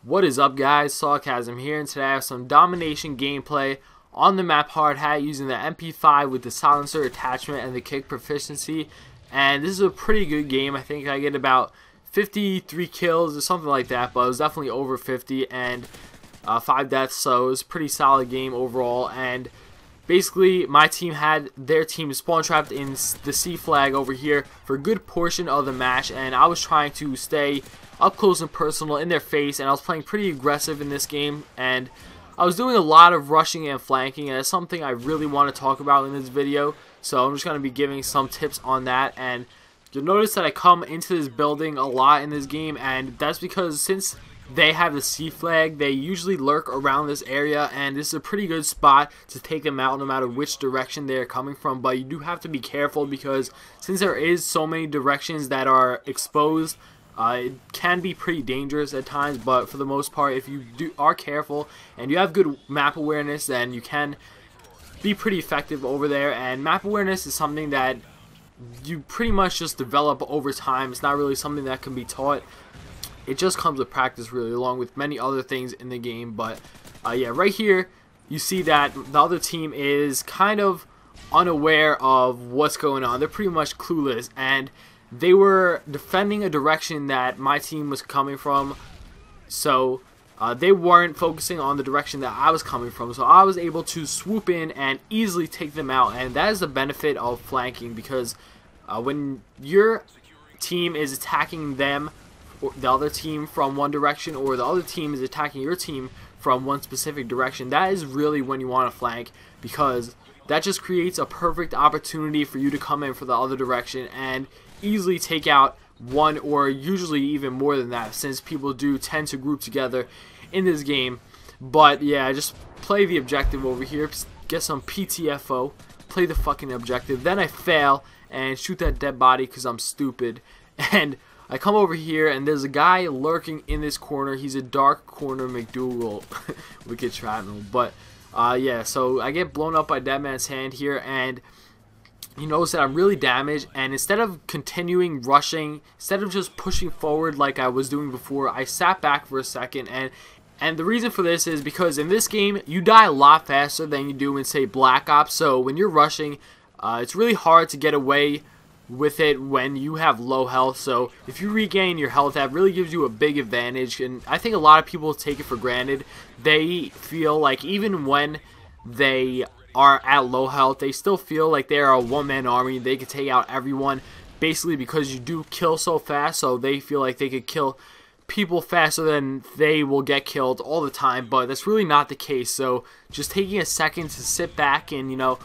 What is up, guys? Sawcasm here, and today I have some domination gameplay on the map Hard Hat using the MP5 with the silencer attachment and the kick proficiency. And this is a pretty good game. I think I get about 53 kills or something like that, but it was definitely over 50 and 5 deaths, so it was a pretty solid game overall. And basically, my team had their team spawn trapped in the C flag over here for a good portion of the match, and I was trying to stay up close and personal in their face, and I was playing pretty aggressive in this game, and I was doing a lot of rushing and flanking, and it's something I really want to talk about in this video, so I'm just going to be giving some tips on that. And you'll notice that I come into this building a lot in this game, and that's because since they have the C flag, they usually lurk around this area, and this is a pretty good spot to take them out no matter which direction they're coming from. But you do have to be careful because since there is so many directions that are exposed, it can be pretty dangerous at times. But for the most part, if you are careful and you have good map awareness, then you can be pretty effective over there. And map awareness is something that you pretty much just develop over time. It's not really something that can be taught. It just comes with practice, really, along with many other things in the game. But yeah, right here you see that the other team is kind of unaware of what's going on. They're pretty much clueless, and they were defending a direction that my team was coming from, so they weren't focusing on the direction that I was coming from. So I was able to swoop in and easily take them out, and that is the benefit of flanking, because when your team is attacking them, or the other team, from one direction, or the other team is attacking your team from one specific direction, that is really when you want to flank, because that just creates a perfect opportunity for you to come in for the other direction and easily take out one, or usually even more than that, since people do tend to group together in this game. But yeah, just play the objective over here, get some PTFO, play the fucking objective, then I fail and shoot that dead body because I'm stupid, and I come over here and there's a guy lurking in this corner. He's a dark corner McDougal. Wicked shrapnel. But yeah, so I get blown up by Dead Man's Hand here, and you notice that I'm really damaged, and instead of continuing rushing, instead of just pushing forward like I was doing before, I sat back for a second. And the reason for this is because in this game you die a lot faster than you do in, say, Black Ops. So when you're rushing, it's really hard to get away with it when you have low health. So if you regain your health, that really gives you a big advantage, and I think a lot of people take it for granted. They feel like even when they are at low health, they still feel like they are a one-man army. They could take out everyone basically because you do kill so fast, so they feel like they could kill people faster than they will get killed all the time. But that's really not the case. So just taking a second to sit back and, you know,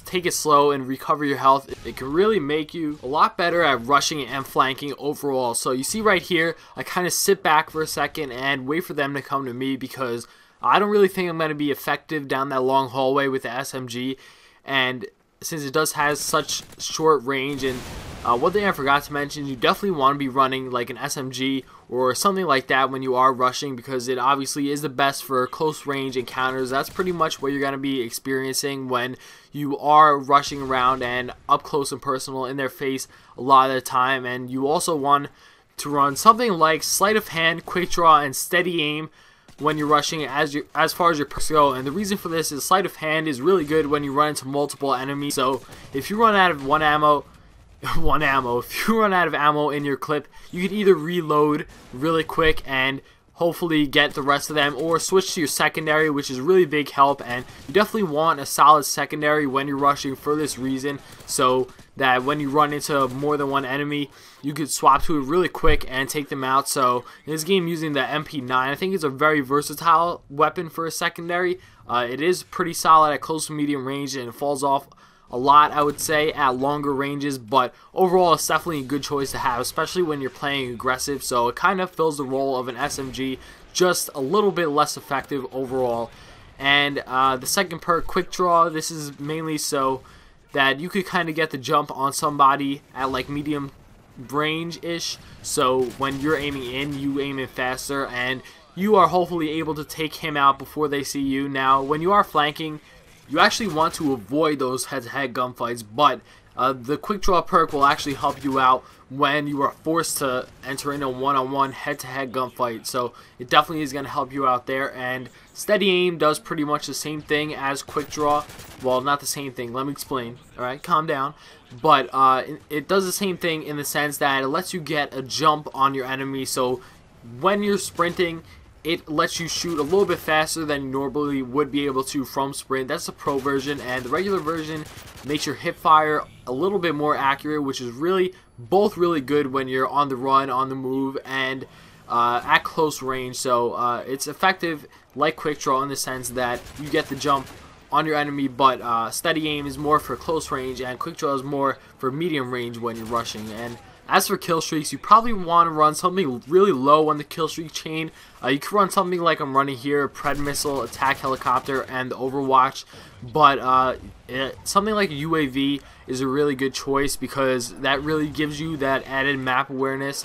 take it slow and recover your health, it can really make you a lot better at rushing and flanking overall. So you see right here, I kind of sit back for a second and wait for them to come to me, because I don't really think I'm going to be effective down that long hallway with the SMG, and since it does has such short range. And one thing I forgot to mention, you definitely want to be running like an SMG or something like that when you are rushing, because it obviously is the best for close range encounters. That's pretty much what you're going to be experiencing when you are rushing around and up close and personal in their face a lot of the time. And you also want to run something like sleight of hand, quick draw, and steady aim when you're rushing as far as your perks go. And the reason for this is sleight of hand is really good when you run into multiple enemies. So if you run out of if you run out of ammo in your clip, you can either reload really quick and hopefully get the rest of them, or switch to your secondary, which is really big help. And you definitely want a solid secondary when you're rushing for this reason, so that when you run into more than one enemy, you could swap to it really quick and take them out. So in this game, using the MP9, I think it's a very versatile weapon for a secondary. It is pretty solid at close to medium range, and it falls off a lot, I would say, at longer ranges. But overall, it's definitely a good choice to have, especially when you're playing aggressive. So it kind of fills the role of an SMG, just a little bit less effective overall. And the second perk, quick draw, this is mainly so that you could kind of get the jump on somebody at like medium range-ish. So when you're aiming in, you aim in faster, and you are hopefully able to take him out before they see you. Now, when you are flanking, you actually want to avoid those head-to-head gunfights, but The quick draw perk will actually help you out when you are forced to enter in a one-on-one head-to-head gunfight. So it definitely is going to help you out there. And steady aim does pretty much the same thing as quick draw. Well, not the same thing. Let me explain. Alright, calm down. But it does the same thing in the sense that it lets you get a jump on your enemy. So when you're sprinting, it lets you shoot a little bit faster than you normally would be able to from sprint. That's the pro version, and the regular version makes your hip fire a little bit more accurate, which is both really good when you're on the run, on the move, and at close range. So it's effective like quick draw in the sense that you get the jump on your enemy, but steady aim is more for close range, and quick draw is more for medium range when you're rushing. And as for kill streaks, you probably want to run something really low on the kill streak chain. You can run something like I'm running here, Pred Missile, Attack Helicopter, and Overwatch. But something like a UAV is a really good choice because that really gives you that added map awareness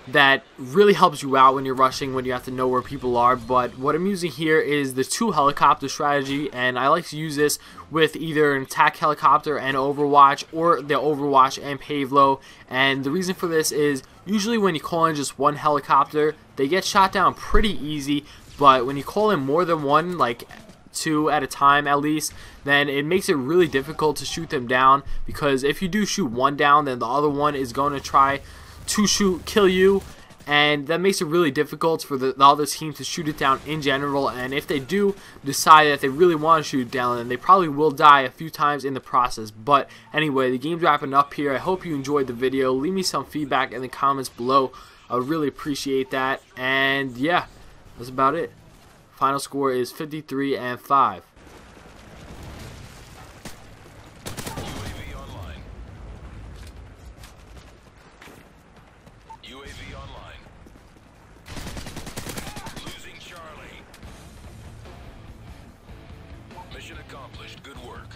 that really helps you out when you're rushing, when you have to know where people are. But what I'm using here is the 2 helicopter strategy, and I like to use this with either an attack helicopter and Overwatch, or the Overwatch and Pavelo. And the reason for this is usually when you call in just one helicopter, they get shot down pretty easy, but when you call in more than one, like 2 at a time at least, then it makes it really difficult to shoot them down, because if you do shoot one down, then the other one is going to try to kill you, and that makes it really difficult for the other team to shoot it down in general. And if they do decide that they really want to shoot it down, then they probably will die a few times in the process. But anyway, the game's wrapping up here. I hope you enjoyed the video. Leave me some feedback in the comments below. I would really appreciate that. And yeah, that's about it. Final score is 53-5. UAV online. Losing Charlie. Mission accomplished. Good work.